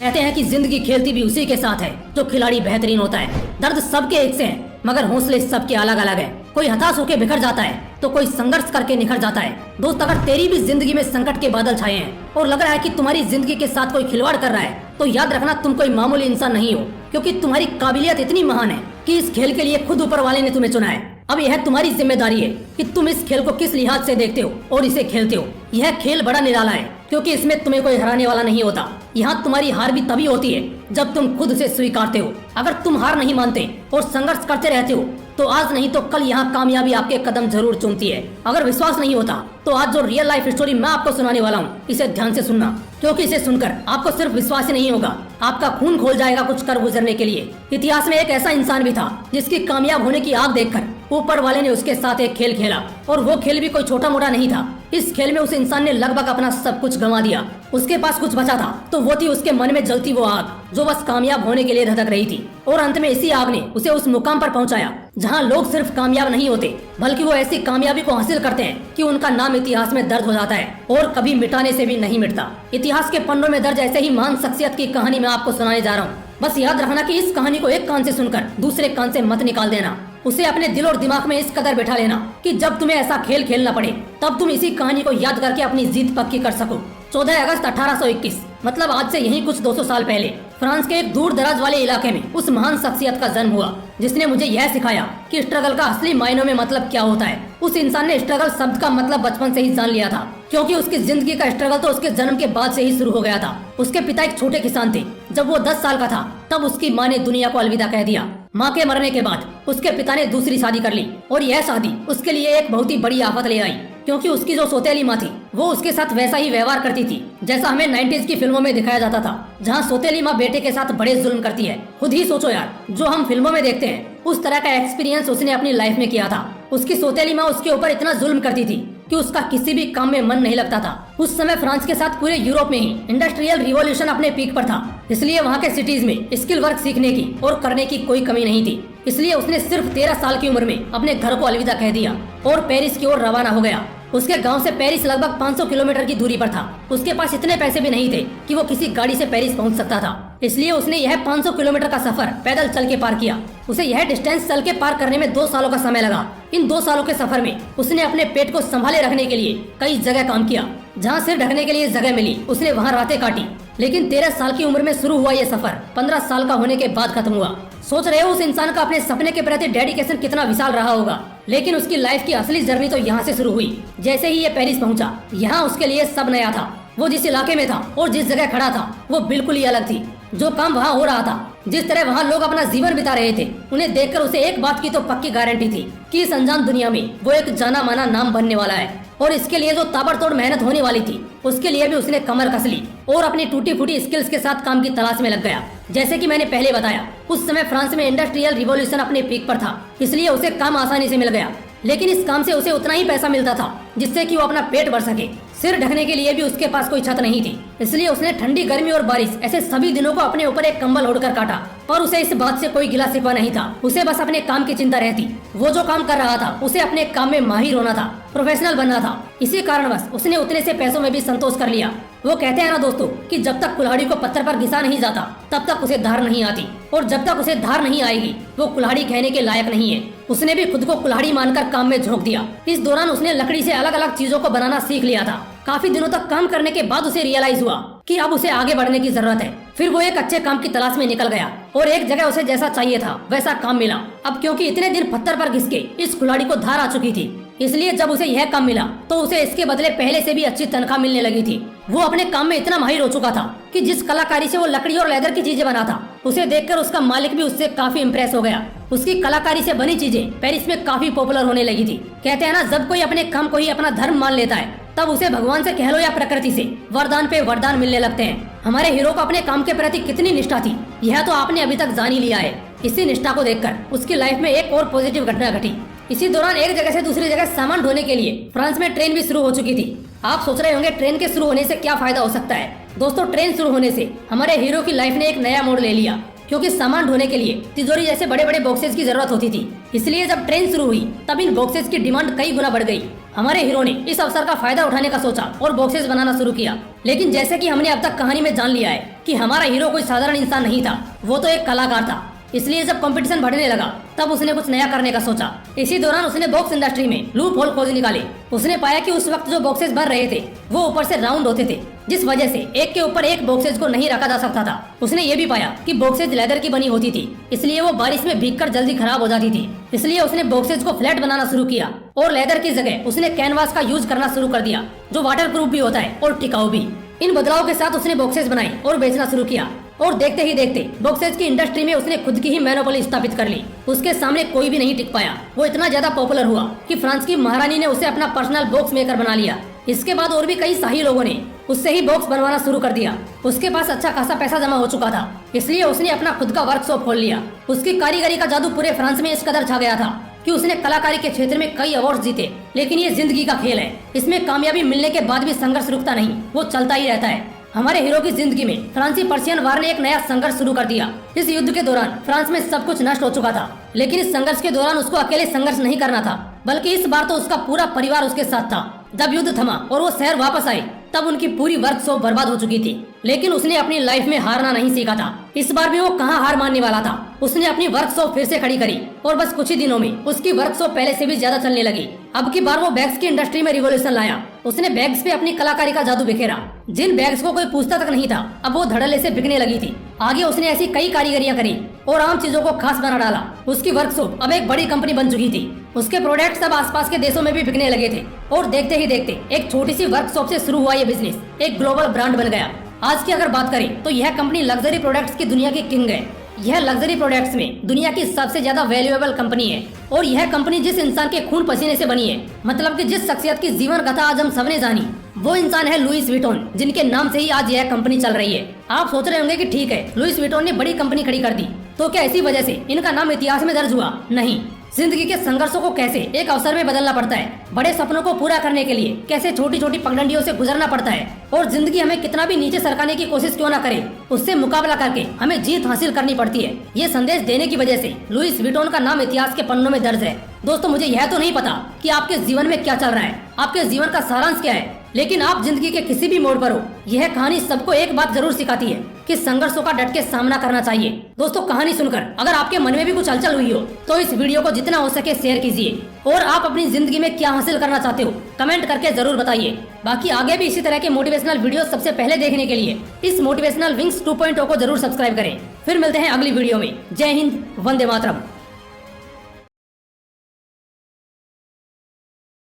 कहते हैं कि जिंदगी खेलती भी उसी के साथ है जो खिलाड़ी बेहतरीन होता है। दर्द सबके एक से हैं, मगर हौसले सबके अलग अलग हैं। कोई हताश होकर बिखर जाता है तो कोई संघर्ष करके निखर जाता है। दोस्त, अगर तेरी भी जिंदगी में संकट के बादल छाए हैं और लग रहा है कि तुम्हारी जिंदगी के साथ कोई खिलवाड़ कर रहा है, तो याद रखना तुम कोई मामूली इंसान नहीं हो, क्योंकि तुम्हारी काबिलियत इतनी महान है कि इस खेल के लिए खुद ऊपर वाले ने तुम्हें चुना है। अब यह तुम्हारी जिम्मेदारी है कि तुम इस खेल को किस लिहाज से देखते हो और इसे खेलते हो। यह खेल बड़ा निराला है, क्योंकि इसमें तुम्हें कोई हराने वाला नहीं होता। यहाँ तुम्हारी हार भी तभी होती है जब तुम खुद से स्वीकारते हो। अगर तुम हार नहीं मानते और संघर्ष करते रहते हो तो आज नहीं तो कल यहाँ कामयाबी आपके कदम जरूर चूमती है। अगर विश्वास नहीं होता तो आज जो रियल लाइफ स्टोरी मैं आपको सुनाने वाला हूँ, इसे ध्यान से सुनना, क्योंकि इसे सुनकर आपको सिर्फ विश्वास ही नहीं होगा, आपका खून खोल जाएगा कुछ कर गुजरने के लिए। इतिहास में एक ऐसा इंसान भी था जिसकी कामयाब होने की आग देखकर ऊपर वाले ने उसके साथ एक खेल खेला, और वो खेल भी कोई छोटा मोटा नहीं था। इस खेल में उस इंसान ने लगभग अपना सब कुछ गंवा दिया। उसके पास कुछ बचा था तो वो थी उसके मन में जलती वो आग जो बस कामयाब होने के लिए धधक रही थी। और अंत में इसी आग ने उसे उस मुकाम पर पहुंचाया जहां लोग सिर्फ कामयाब नहीं होते, बल्कि वो ऐसी कामयाबी को हासिल करते हैं कि उनका नाम इतिहास में दर्ज हो जाता है और कभी मिटाने से भी नहीं मिटता। इतिहास के पन्नों में दर्ज ऐसे ही महान शख्सियत की कहानी मैं आपको सुनाने जा रहा हूँ। बस याद रखना कि इस कहानी को एक कान से सुनकर दूसरे कान से मत निकाल देना। उसे अपने दिल और दिमाग में इस कदर बैठा लेना कि जब तुम्हें ऐसा खेल खेलना पड़े तब तुम इसी कहानी को याद करके अपनी जीत पक्की कर सको। 14 अगस्त 1821, मतलब आज से यही कुछ 200 साल पहले, फ्रांस के एक दूर दराज वाले इलाके में उस महान शख्सियत का जन्म हुआ जिसने मुझे यह सिखाया कि स्ट्रगल का असली मायनों में मतलब क्या होता है। उस इंसान ने स्ट्रगल शब्द का मतलब बचपन से ही जान लिया था, क्योंकि उसकी जिंदगी का स्ट्रगल तो उसके जन्म के बाद से ही शुरू हो गया था। उसके पिता एक छोटे किसान थे। जब वो 10 साल का था तब उसकी माँ ने दुनिया को अलविदा कह दिया। माँ के मरने के बाद उसके पिता ने दूसरी शादी कर ली, और यह शादी उसके लिए एक बहुत ही बड़ी आफत ले आई, क्योंकि उसकी जो सौतेली माँ थी वो उसके साथ वैसा ही व्यवहार करती थी जैसा हमें 90s की फिल्मों में दिखाया जाता था, जहाँ सौतेली माँ बेटे के साथ बड़े जुल्म करती है। खुद ही सोचो यार, जो हम फिल्मों में देखते हैं उस तरह का एक्सपीरियंस उसने अपनी लाइफ में किया था। उसकी सौतेली माँ उसके ऊपर इतना जुल्म करती थी कि उसका किसी भी काम में मन नहीं लगता था। उस समय फ्रांस के साथ पूरे यूरोप में ही इंडस्ट्रियल रिवॉल्यूशन अपने पीक पर था, इसलिए वहाँ के सिटीज में स्किल वर्क सीखने की और करने की कोई कमी नहीं थी। इसलिए उसने सिर्फ 13 साल की उम्र में अपने घर को अलविदा कह दिया और पेरिस की ओर रवाना हो गया। उसके गांव से पेरिस लगभग 500 किलोमीटर की दूरी पर था। उसके पास इतने पैसे भी नहीं थे कि वो किसी गाड़ी से पेरिस पहुंच सकता था, इसलिए उसने यह 500 किलोमीटर का सफर पैदल चल के पार किया। उसे यह डिस्टेंस चल के पार करने में 2 सालों का समय लगा। इन 2 सालों के सफर में उसने अपने पेट को संभाले रखने के लिए कई जगह काम किया। जहाँ सिर ढकने के लिए जगह मिली उसने वहाँ रातें काटी। लेकिन 13 साल की उम्र में शुरू हुआ ये सफर 15 साल का होने के बाद खत्म हुआ। सोच रहे हो उस इंसान का अपने सपने के प्रति डेडिकेशन कितना विशाल रहा होगा। लेकिन उसकी लाइफ की असली जर्नी तो यहाँ से शुरू हुई। जैसे ही ये पेरिस पहुंचा, यहाँ उसके लिए सब नया था। वो जिस इलाके में था और जिस जगह खड़ा था वो बिल्कुल ही अलग थी। जो काम वहाँ हो रहा था, जिस तरह वहाँ लोग अपना जीवन बिता रहे थे, उन्हें देखकर उसे एक बात की तो पक्की गारंटी थी कि इस अनजान दुनिया में वो एक जाना माना नाम बनने वाला है। और इसके लिए जो ताबड़तोड़ मेहनत होने वाली थी उसके लिए भी उसने कमर कस ली और अपनी टूटी फूटी स्किल्स के साथ काम की तलाश में लग गया। जैसे कि मैंने पहले बताया, उस समय फ्रांस में इंडस्ट्रियल रिवॉल्यूशन अपने पीक पर था, इसलिए उसे काम आसानी से मिल गया। लेकिन इस काम से उसे उतना ही पैसा मिलता था जिससे कि वो अपना पेट भर सके। सिर ढकने के लिए भी उसके पास कोई छत नहीं थी, इसलिए उसने ठंडी, गर्मी और बारिश ऐसे सभी दिनों को अपने ऊपर एक कंबल ओढ़कर काटा। पर उसे इस बात से कोई गिला शिकवा नहीं था। उसे बस अपने काम की चिंता रहती। वो जो काम कर रहा था उसे अपने काम में माहिर होना था, प्रोफेशनल बनना था। इसी कारणवश उसने उतने से पैसों में भी संतोष कर लिया। वो कहते हैं ना दोस्तों कि जब तक कुल्हाड़ी को पत्थर पर घिसा नहीं जाता तब तक उसे धार नहीं आती, और जब तक उसे धार नहीं आएगी वो कुल्हाड़ी कहने के लायक नहीं है। उसने भी खुद को कुल्हाड़ी मानकर काम में झोंक दिया। इस दौरान उसने लकड़ी से अलग अलग चीजों को बनाना सीख लिया था। काफी दिनों तक काम करने के बाद उसे रियलाइज हुआ कि अब उसे आगे बढ़ने की जरूरत है। फिर वो एक अच्छे काम की तलाश में निकल गया और एक जगह उसे जैसा चाहिए था वैसा काम मिला। अब क्योंकि इतने दिन पत्थर पर घिस के इस कुल्हाड़ी को धार आ चुकी थी, इसलिए जब उसे यह काम मिला तो उसे इसके बदले पहले से भी अच्छी तनख्वाह मिलने लगी थी। वो अपने काम में इतना माहिर हो चुका था कि जिस कलाकारी से वो लकड़ी और लेदर की चीजें बना था, उसे देखकर उसका मालिक भी उससे काफी इम्प्रेस हो गया। उसकी कलाकारी से बनी चीजें पेरिस में काफी पॉपुलर होने लगी थी। कहते हैं ना, जब कोई अपने काम को ही अपना धर्म मान लेता है तब उसे भगवान से कह लो या प्रकृति से वरदान पे वरदान मिलने लगते हैं। हमारे हीरो को अपने काम के प्रति कितनी निष्ठा थी यह तो आपने अभी तक जान ही लिया है। इसी निष्ठा को देखकर उसकी लाइफ में एक और पॉजिटिव घटना घटी। इसी दौरान एक जगह से दूसरी जगह सामान ढोने के लिए फ्रांस में ट्रेन भी शुरू हो चुकी थी। आप सोच रहे होंगे ट्रेन के शुरू होने से क्या फायदा हो सकता है। दोस्तों, ट्रेन शुरू होने से हमारे हीरो की लाइफ ने एक नया मोड़ ले लिया, क्योंकि सामान ढोने के लिए तिजोरी जैसे बड़े बड़े बॉक्सेस की जरूरत होती थी। इसलिए जब ट्रेन शुरू हुई तब इन बॉक्सेस की डिमांड कई गुना बढ़ गई। हमारे हीरो ने इस अवसर का फायदा उठाने का सोचा और बॉक्सेस बनाना शुरू किया। लेकिन जैसे कि हमने अब तक कहानी में जान लिया है कि हमारा हीरो कोई साधारण इंसान नहीं था, वो तो एक कलाकार था। इसलिए जब कंपटीशन बढ़ने लगा तब उसने कुछ नया करने का सोचा। इसी दौरान उसने बॉक्स इंडस्ट्री में लूप होल खोज निकाले। उसने पाया कि उस वक्त जो बॉक्सेस बन रहे थे वो ऊपर से राउंड होते थे, जिस वजह से एक के ऊपर एक बॉक्सेस को नहीं रखा जा सकता था। उसने ये भी पाया कि बॉक्सेस लेदर की बनी होती थी, इसलिए वो बारिश में भीगकर जल्दी खराब हो जाती थी। इसलिए उसने बॉक्सेस को फ्लैट बनाना शुरू किया और लेदर की जगह उसने कैनवास का यूज करना शुरू कर दिया, जो वाटर प्रूफ भी होता है और टिकाऊ भी। इन बदलाव के साथ उसने बॉक्सेस बनाए और बेचना शुरू किया और देखते ही देखते बॉक्सेस की इंडस्ट्री में उसने खुद की ही मोनोपोली स्थापित कर ली। उसके सामने कोई भी नहीं टिक पाया। वो इतना ज्यादा पॉपुलर हुआ कि फ्रांस की महारानी ने उसे अपना पर्सनल बॉक्स मेकर बना लिया। इसके बाद और भी कई शाही लोगों ने उससे ही बॉक्स बनवाना शुरू कर दिया। उसके पास अच्छा खासा पैसा जमा हो चुका था, इसलिए उसने अपना खुद का वर्कशॉप खोल लिया। उसकी कारीगरी का जादू पूरे फ्रांस में इस कदर छा गया था कि उसने कलाकारी के क्षेत्र में कई अवार्ड जीते। लेकिन ये जिंदगी का खेल है, इसमें कामयाबी मिलने के बाद भी संघर्ष रुकता नहीं, वो चलता ही रहता है। हमारे हीरो की जिंदगी में फ्रांसी पर्शियन वार ने एक नया संघर्ष शुरू कर दिया। इस युद्ध के दौरान फ्रांस में सब कुछ नष्ट हो चुका था, लेकिन इस संघर्ष के दौरान उसको अकेले संघर्ष नहीं करना था, बल्कि इस बार तो उसका पूरा परिवार उसके साथ था। जब युद्ध थमा और वो शहर वापस आए तब उनकी पूरी वर्कशॉप बर्बाद हो चुकी थी, लेकिन उसने अपनी लाइफ में हारना नहीं सीखा था। इस बार भी वो कहाँ हार मानने वाला था। उसने अपनी वर्कशॉप फिर से खड़ी करी और बस कुछ ही दिनों में उसकी वर्कशॉप पहले से भी ज्यादा चलने लगी। अब की बार वो बैग्स की इंडस्ट्री में रिवॉल्यूशन लाया। उसने बैग्स पे अपनी कलाकारी का जादू बिखेरा। जिन बैग्स को कोई पूछता तक नहीं था, अब वो धड़ल्ले से बिकने लगी थी। आगे उसने ऐसी कई कारीगरियां करी और आम चीजों को खास बना डाला। उसकी वर्कशॉप अब एक बड़ी कंपनी बन चुकी थी। उसके प्रोडक्ट सब आसपास के देशों में भी बिकने लगे थे और देखते ही देखते एक छोटी सी वर्कशॉप से शुरू हुआ ये बिजनेस एक ग्लोबल ब्रांड बन गया। आज की अगर बात करें तो यह कंपनी लग्जरी प्रोडक्ट्स की दुनिया की किंग है। यह लग्जरी प्रोडक्ट्स में दुनिया की सबसे ज्यादा वैल्यूएबल कंपनी है और यह कंपनी जिस इंसान के खून पसीने से बनी है, मतलब कि जिस शख्सियत की जीवन कथा आज हम सबने जानी, वो इंसान है लुइस विटॉन, जिनके नाम से ही आज यह कंपनी चल रही है। आप सोच रहे होंगे कि ठीक है, लुइस विटॉन ने बड़ी कंपनी खड़ी कर दी, तो क्या इसी वजह से इनका नाम इतिहास में दर्ज हुआ? नहीं। जिंदगी के संघर्षों को कैसे एक अवसर में बदलना पड़ता है, बड़े सपनों को पूरा करने के लिए कैसे छोटी छोटी पगडंडियों से गुजरना पड़ता है, और जिंदगी हमें कितना भी नीचे सरकाने की कोशिश क्यों ना करे, उससे मुकाबला करके हमें जीत हासिल करनी पड़ती है। ये संदेश देने की वजह से लुइस विटॉन का नाम इतिहास के पन्नों में दर्ज है। दोस्तों, मुझे यह तो नहीं पता कि आपके जीवन में क्या चल रहा है, आपके जीवन का सारांश क्या है, लेकिन आप जिंदगी के किसी भी मोड़ पर हो, यह कहानी सबको एक बात जरूर सिखाती है कि संघर्षों का डट के सामना करना चाहिए। दोस्तों, कहानी सुनकर अगर आपके मन में भी कुछ हलचल हुई हो तो इस वीडियो को जितना हो सके शेयर कीजिए, और आप अपनी जिंदगी में क्या हासिल करना चाहते हो कमेंट करके जरूर बताइए। बाकी आगे भी इसी तरह के मोटिवेशनल वीडियो सबसे पहले देखने के लिए इस मोटिवेशनल विंग्स 2.0 को जरूर सब्सक्राइब करें। फिर मिलते हैं अगली वीडियो में। जय हिंद, वंदे मातरम।